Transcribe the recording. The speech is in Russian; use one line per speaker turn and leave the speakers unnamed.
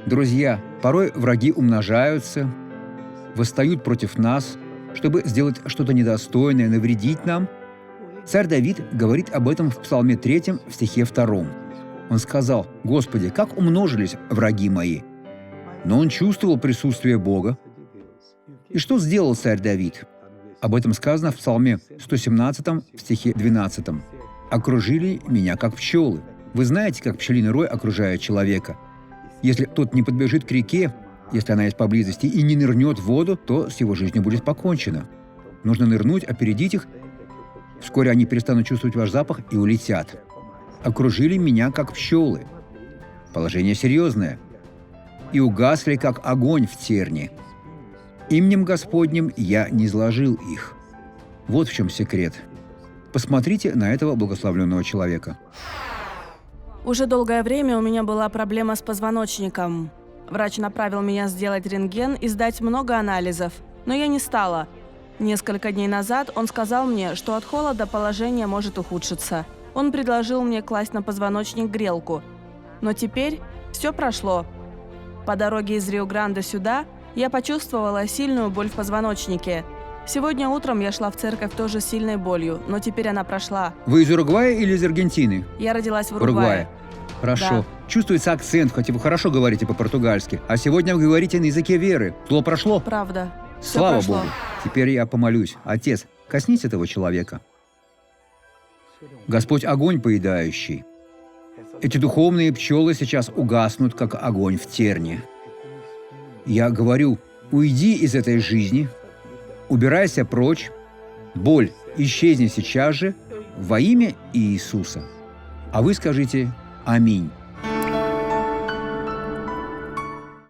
Друзья, порой враги умножаются, восстают против нас, чтобы сделать что-то недостойное, навредить нам. Царь Давид говорит об этом в Псалме 3, в стихе 2. Он сказал: «Господи, как умножились враги мои!» Но он чувствовал присутствие Бога. И что сделал царь Давид? Об этом сказано в Псалме 117, в стихе 12. «Окружили меня, как пчелы». Вы знаете, как пчелиный рой окружает человека. Если тот не подбежит к реке, если она есть поблизости, и не нырнет в воду, то с его жизнью будет покончено. Нужно нырнуть, опередить их. Вскоре они перестанут чувствовать ваш запах и улетят. «Окружили меня, как пчелы». Положение серьезное. «И угасли, как огонь в терне. Именем Господним я не зложил их». Вот в чем секрет. Посмотрите на этого благословленного человека.
Уже долгое время у меня была проблема с позвоночником. Врач направил меня сделать рентген и сдать много анализов, но я не стала. Несколько дней назад он сказал мне, что от холода положение может ухудшиться. Он предложил мне класть на позвоночник грелку. Но теперь все прошло. По дороге из Рио-Гранде сюда я почувствовала сильную боль в позвоночнике. Сегодня утром я шла в церковь тоже с сильной болью, но теперь она прошла.
Вы из Уругвая или из Аргентины?
Я родилась в Уругвае.
Хорошо.
Да.
Чувствуется акцент, хотя вы хорошо говорите по-португальски. А сегодня вы говорите на языке веры. Зло прошло?
Правда. Всё
Слава
прошло.
Богу. Теперь я помолюсь. Отец, коснись этого человека. Господь, огонь поедающий. Эти духовные пчелы сейчас угаснут, как огонь в терне. Я говорю: уйди из этой жизни, убирайся прочь, боль исчезни сейчас же во имя Иисуса. А вы скажите: аминь.